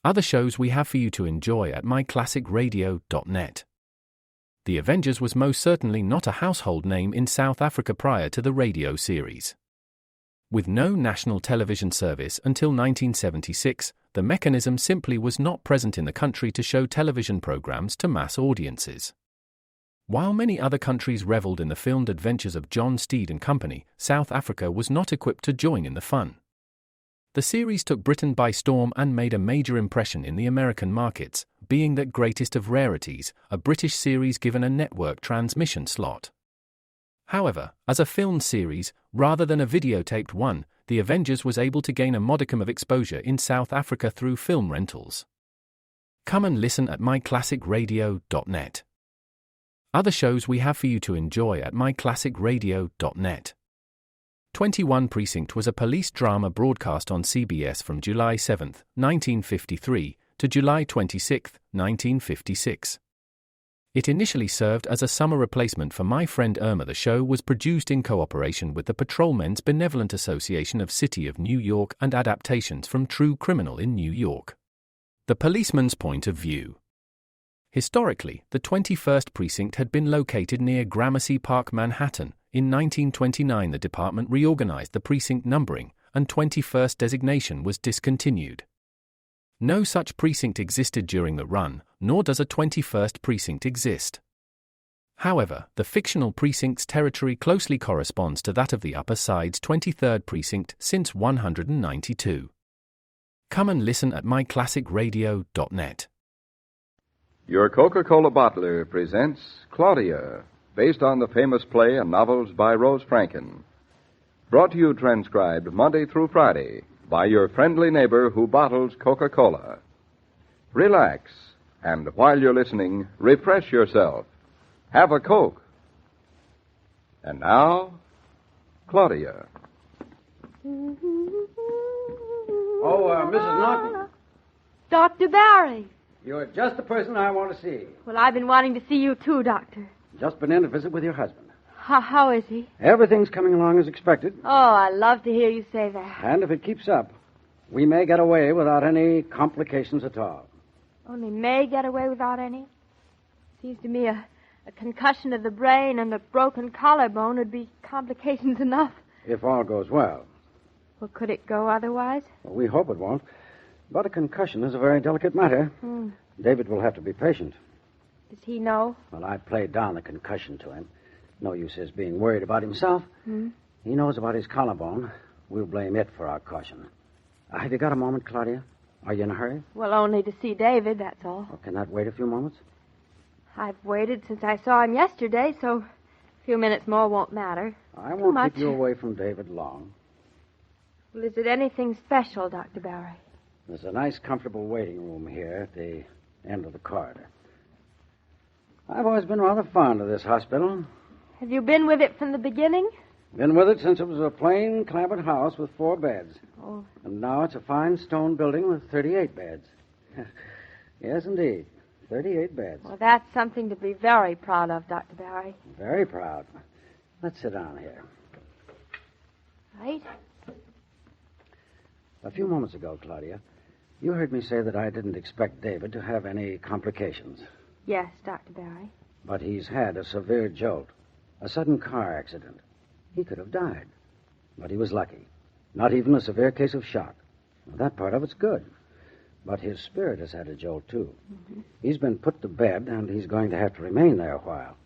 Other shows we have for you to enjoy at myclassicradio.net. The Avengers was most certainly not a household name in South Africa prior to the radio series. With no national television service until 1976, the mechanism simply was not present in the country to show television programs to mass audiences. While many other countries reveled in the filmed adventures of John Steed and company, South Africa was not equipped to join in the fun. The series took Britain by storm and made a major impression in the American markets, being that greatest of rarities, a British series given a network transmission slot. However, as a filmed series, rather than a videotaped one, The Avengers was able to gain a modicum of exposure in South Africa through film rentals. Come and listen at myclassicradio.net. Other shows we have for you to enjoy at myclassicradio.net. 21 Precinct was a police drama broadcast on CBS from July 7, 1953, to July 26, 1956. It initially served as a summer replacement for My Friend Irma. The show was produced in cooperation with the Patrolmen's Benevolent Association of City of New York and adaptations from True Criminal in New York. The Policeman's Point of View. Historically, the 21st Precinct had been located near Gramercy Park, Manhattan. In 1929, the department reorganized the precinct numbering, and 21st designation was discontinued. No such precinct existed during the run, nor does a 21st precinct exist. However, the fictional precinct's territory closely corresponds to that of the Upper Side's 23rd precinct since 192. Come and listen at myclassicradio.net. Your Coca-Cola bottler presents Claudia, based on the famous play and novels by Rose Franken. Brought to you transcribed Monday through Friday by your friendly neighbor who bottles Coca-Cola. Relax, and while you're listening, refresh yourself. Have a Coke. And now, Claudia. Mrs. Norton. Dr. Barry. You're just the person I want to see. Well, I've been wanting to see you too, Doctor. Just been in to visit with your husband. How is he? Everything's coming along as expected. Oh, I love to hear you say that. And if it keeps up, we may get away without any complications at all. Only may get away without any? Seems to me a concussion of the brain and a broken collarbone would be complications enough. If all goes well. Well, could it go otherwise? Well, we hope it won't. But a concussion is a very delicate matter. David will have to be patient. Does he know? Well, I played down the concussion to him. No use his being worried about himself. He knows about his collarbone. We'll blame it for our caution. Have you got a moment, Claudia? Are you in a hurry? Well, only to see David, that's all. Well, can that wait a few moments? I've waited since I saw him yesterday, so a few minutes more won't matter. I won't keep you away from David long. Well, is it anything special, Dr. Barry? There's a nice, comfortable waiting room here at the end of the corridor. I've always been rather fond of this hospital. Have you been with it from the beginning? Been with it since it was a plain, clapboard house with 4 beds. Oh. And now it's a fine stone building with 38 beds. Yes, indeed. 38 beds. Well, that's something to be very proud of, Dr. Barry. Very proud. Let's sit down here. Right? A few moments ago, Claudia, you heard me say that I didn't expect David to have any complications. Yes, Dr. Barry. But he's had a severe jolt, a sudden car accident. He could have died. But he was lucky. Not even a severe case of shock. Well, that part of it's good. But his spirit has had a jolt, too. He's been put to bed, and he's going to have to remain there a while.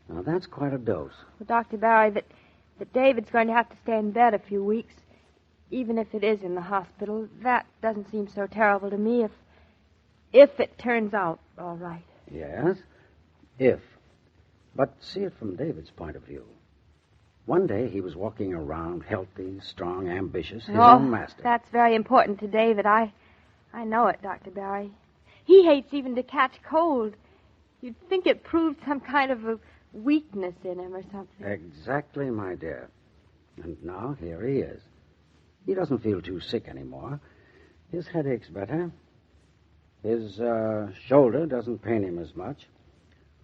Now, that's quite a dose. Well, Dr. Barry, that David's going to have to stay in bed a few weeks, even if it is in the hospital, that doesn't seem so terrible to me if it turns out all right. Yes, if. But see it from David's point of view. One day he was walking around, healthy, strong, ambitious, his own master. That's very important to David. I know it, Dr. Barry. He hates even to catch cold. You'd think it proved some kind of a weakness in him or something. Exactly, my dear. And now here he is. He doesn't feel too sick anymore. His headache's better. His shoulder doesn't pain him as much.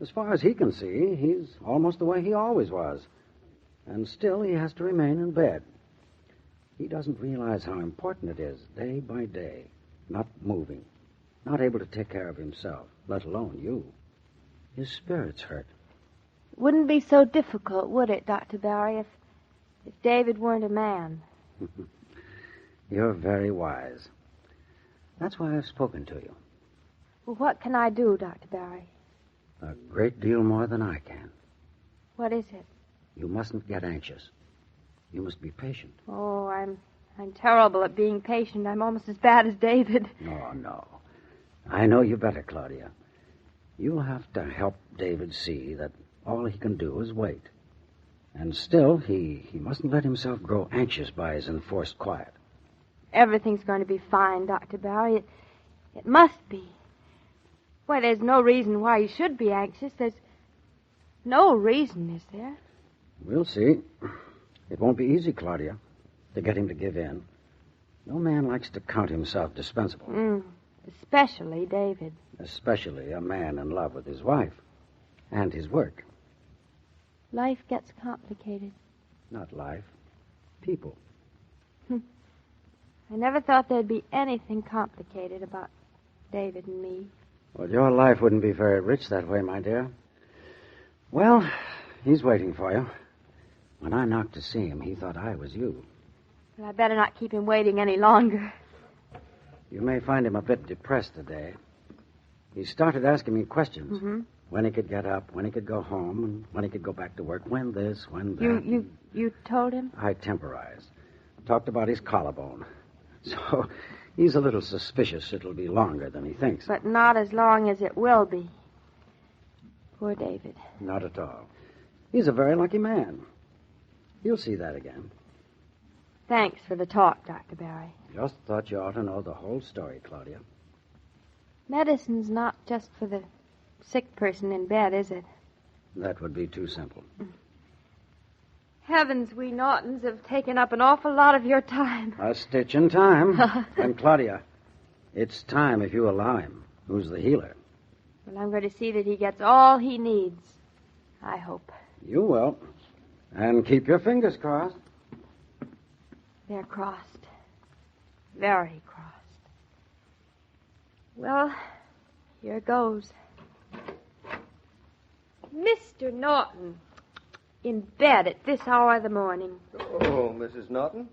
As far as he can see, he's almost the way he always was. And still he has to remain in bed. He doesn't realize how important it is, day by day, not moving, not able to take care of himself, let alone you. His spirit's hurt. It wouldn't be so difficult, would it, Dr. Barry, if David weren't a man? You're very wise. That's why I've spoken to you. Well, what can I do, Dr. Barry? A great deal more than I can. What is it? You mustn't get anxious. You must be patient. Oh, I'm terrible at being patient. I'm almost as bad as David. No. I know you better, Claudia. You'll have to help David see that all he can do is wait. And still, he mustn't let himself grow anxious by his enforced quiet. Everything's going to be fine, Dr. Barry. It must be. Why, there's no reason why you should be anxious. There's no reason, is there? We'll see. It won't be easy, Claudia, to get him to give in. No man likes to count himself dispensable. Especially David. Especially a man in love with his wife and his work. Life gets complicated. Not life. People. I never thought there'd be anything complicated about David and me. Well, your life wouldn't be very rich that way, my dear. Well, he's waiting for you. When I knocked to see him, he thought I was you. Well, I better not keep him waiting any longer. You may find him a bit depressed today. He started asking me questions. Mm-hmm. When he could get up, when he could go home, and when he could go back to work. When this, when that. You told him? I temporized. Talked about his collarbone. So he's a little suspicious it'll be longer than he thinks. But not as long as it will be. Poor David. Not at all. He's a very lucky man. You'll see that again. Thanks for the talk, Dr. Barry. Just thought you ought to know the whole story, Claudia. Medicine's not just for the sick person in bed, is it? That would be too simple. Heavens, we Nortons have taken up an awful lot of your time. A stitch in time. And, Claudia, it's time if you allow him. Who's the healer? Well, I'm going to see that he gets all he needs. I hope. You will. And keep your fingers crossed. They're crossed. Very crossed. Well, here goes. Mr. Norton. In bed at this hour of the morning. Oh, Mrs. Norton?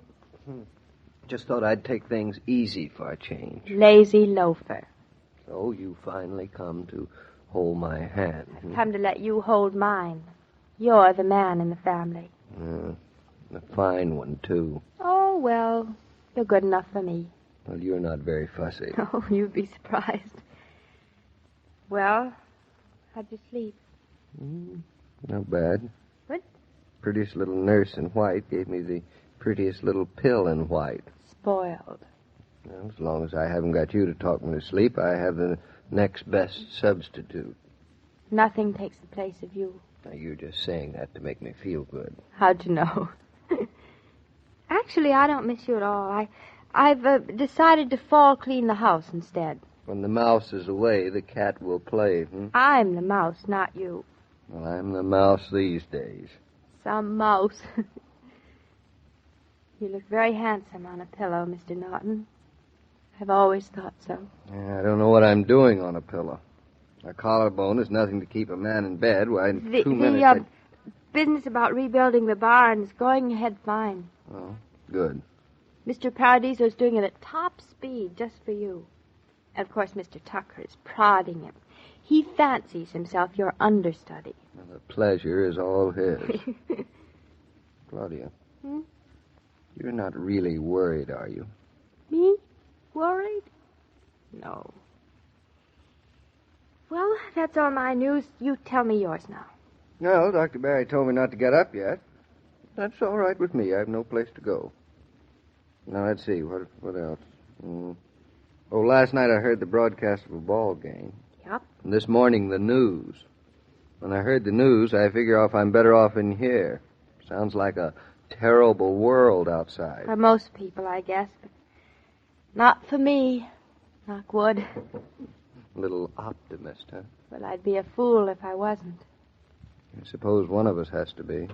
Just thought I'd take things easy for a change. Lazy loafer. So you finally come to hold my hand. I've come to let you hold mine. You're the man in the family. A fine one, too. Oh, well, you're good enough for me. Well, you're not very fussy. Oh, you'd be surprised. Well, how'd you sleep? Not bad. What? Prettiest little nurse in white gave me the prettiest little pill in white. Spoiled. Well, as long as I haven't got you to talk me to sleep, I have the next best substitute. Nothing takes the place of you. Now, you're just saying that to make me feel good. How'd you know? Actually, I don't miss you at all. I've decided to fall clean the house instead. When the mouse is away, the cat will play, I'm the mouse, not you. Well, I'm the mouse these days. Some mouse. You look very handsome on a pillow, Mr. Norton. I've always thought so. Yeah, I don't know what I'm doing on a pillow. A collarbone is nothing to keep a man in bed. Why, in 2 minutes... business about rebuilding the barn is going ahead fine. Oh, good. Mr. Paradiso's doing it at top speed just for you. And, of course, Mr. Tucker is prodding him. He fancies himself your understudy. Well, the pleasure is all his. Claudia, you're not really worried, are you? Me? Worried? No. Well, that's all my news. You tell me yours now. No, Dr. Barry told me not to get up yet. That's all right with me. I have no place to go. Now, let's see. What else? Oh, last night I heard the broadcast of a ball game. Yep. And this morning, the news. When I heard the news, I figure I'm better off in here. Sounds like a terrible world outside. For most people, I guess, but not for me. Knock wood. Little optimist, huh? Well, I'd be a fool if I wasn't. I suppose one of us has to be.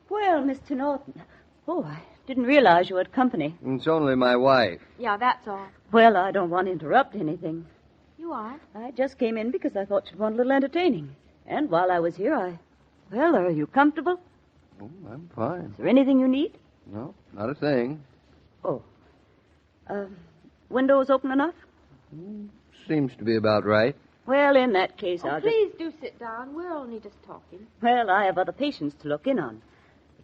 Well, Mr. Norton. Oh, I Didn't realize you had company. It's only my wife. Yeah, that's all. Well, I don't want to interrupt anything. You are? I just came in because I thought you'd want a little entertaining. And while I was here, Well, are you comfortable? Oh, I'm fine. Is there anything you need? No, not a thing. Oh. Windows open enough? Seems to be about right. Well, in that case, I'll please do sit down. We're only just talking. Well, I have other patients to look in on.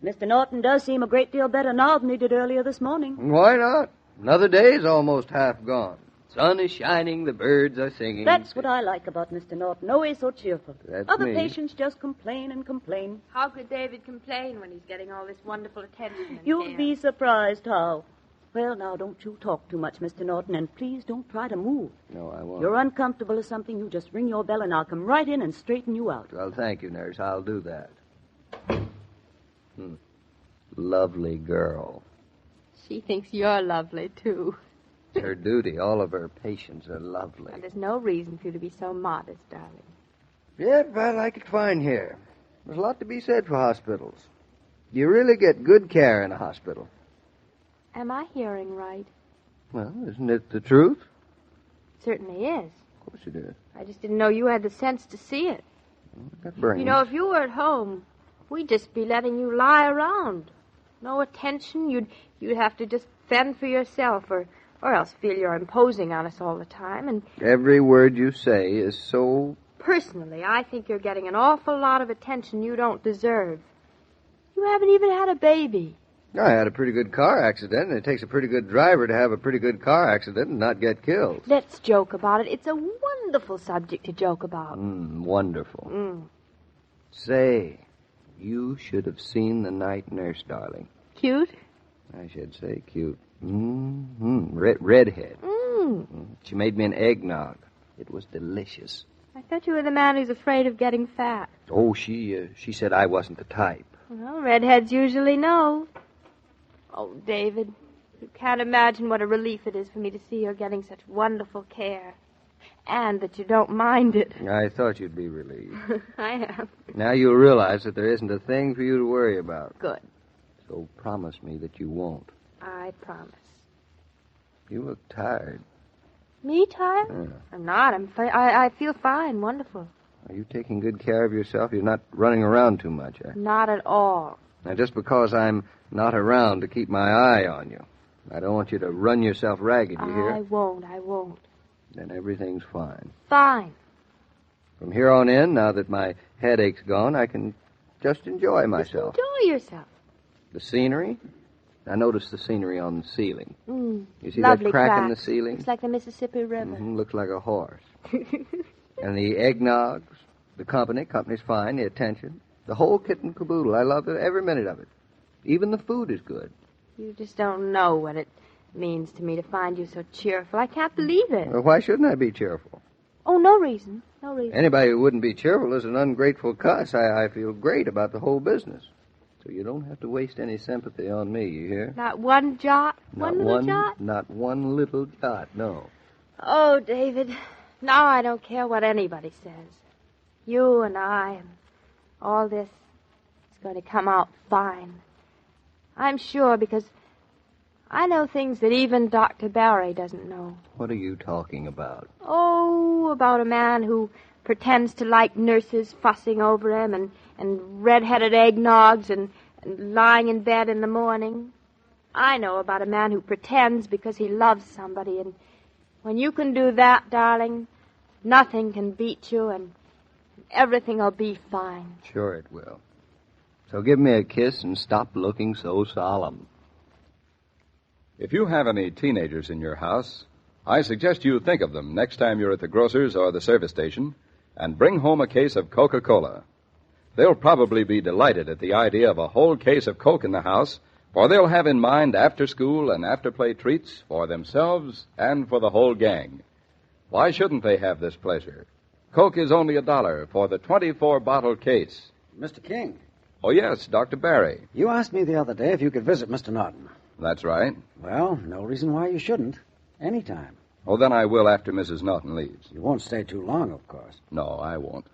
But Mr. Norton does seem a great deal better now than he did earlier this morning. Why not? Another day's almost half gone. Sun is shining, the birds are singing. That's what I like about Mr. Norton. Always so cheerful. That's Other me. patients just complain and complain. How could David complain when he's getting all this wonderful attention and You'll care? be surprised how. Well, now, don't you talk too much, Mr. Norton, and please don't try to move. No, I won't. If you're uncomfortable or something, you just ring your bell and I'll come right in and straighten you out. Well, thank you, nurse. I'll do that. Lovely girl. She thinks you're lovely, too. It's her duty. All of her patients are lovely. And there's no reason for you to be so modest, darling. Yep, I like it fine here. There's a lot to be said for hospitals. You really get good care in a hospital. Am I hearing right? Well, isn't it the truth? Certainly is. Of course it is. I just didn't know you had the sense to see it. I got brains. You know, if you were at home, we'd just be letting you lie around. No attention. You'd have to just fend for yourself or else feel you're imposing on us all the time. And every word you say is so... Personally, I think you're getting an awful lot of attention you don't deserve. You haven't even had a baby. I had a pretty good car accident, and it takes a pretty good driver to have a pretty good car accident and not get killed. Let's joke about it. It's a wonderful subject to joke about. Wonderful. Say, you should have seen the night nurse, darling. Cute? I should say cute. Redhead. She made me an eggnog. It was delicious. I thought you were the man who's afraid of getting fat. Oh, she said I wasn't the type. Well, redheads usually know. Oh, David, you can't imagine what a relief it is for me to see you're getting such wonderful care. And that you don't mind it. I thought you'd be relieved. I am. Now you'll realize that there isn't a thing for you to worry about. Good. So promise me that you won't. I promise. You look tired. Me tired? Yeah. I'm not. I feel fine. Wonderful. Are you taking good care of yourself? You're not running around too much, eh? Not at all. Now, just because I'm not around to keep my eye on you, I don't want you to run yourself ragged, you hear? I won't. Then everything's fine. Fine. From here on in, now that my headache's gone, I can just enjoy myself. Just enjoy yourself. The scenery? I noticed the scenery on the ceiling. You see Lovely that crack in the cracks. ceiling? Looks like the Mississippi River. Looks like a horse. And the eggnogs, the company's fine, the attention, the whole kit and caboodle. I love it, every minute of it. Even the food is good. You just don't know what it means to me to find you so cheerful. I can't believe it. Well, why shouldn't I be cheerful? Oh, no reason. No reason. Anybody who wouldn't be cheerful is an ungrateful cuss. I feel great about the whole business. So you don't have to waste any sympathy on me, you hear? Not one jot? Not one little jot? Not one little jot, no. Oh, David, now I don't care what anybody says. You and I and all this is going to come out fine. I'm sure because I know things that even Dr. Barry doesn't know. What are you talking about? Oh, about a man who pretends to like nurses fussing over him and red-headed eggnogs and lying in bed in the morning. I know about a man who pretends because he loves somebody, and when you can do that, darling, nothing can beat you, and everything will be fine. Sure it will. So give me a kiss and stop looking so solemn. If you have any teenagers in your house, I suggest you think of them next time you're at the grocer's or the service station and bring home a case of Coca-Cola. They'll probably be delighted at the idea of a whole case of Coke in the house, for they'll have in mind after-school and after-play treats for themselves and for the whole gang. Why shouldn't they have this pleasure? Coke is only $1 for the 24-bottle case. Mr. King. Oh, yes, Dr. Barry. You asked me the other day if you could visit Mr. Norton. That's right. Well, no reason why you shouldn't. Anytime. Oh, then I will after Mrs. Norton leaves. You won't stay too long, of course. No, I won't.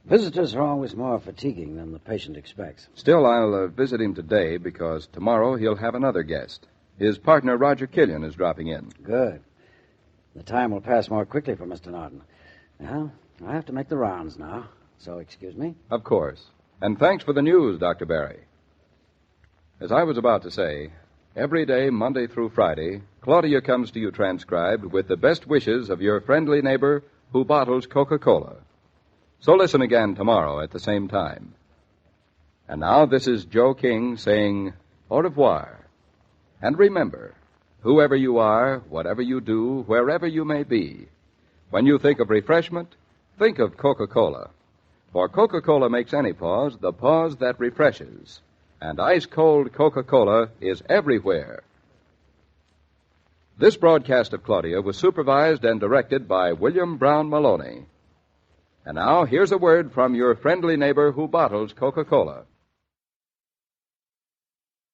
Visitors are always more fatiguing than the patient expects. Still, I'll visit him today because tomorrow he'll have another guest. His partner, Roger Killian, is dropping in. Good. The time will pass more quickly for Mr. Norton. Well, I have to make the rounds now, so excuse me. Of course. And thanks for the news, Dr. Barry. As I was about to say, every day, Monday through Friday, Claudia comes to you transcribed with the best wishes of your friendly neighbor who bottles Coca-Cola. So listen again tomorrow at the same time. And now this is Joe King saying au revoir. And remember, whoever you are, whatever you do, wherever you may be, when you think of refreshment, think of Coca-Cola. For Coca-Cola makes any pause the pause that refreshes. And ice-cold Coca-Cola is everywhere. This broadcast of Claudia was supervised and directed by William Brown Maloney. And now, here's a word from your friendly neighbor who bottles Coca-Cola.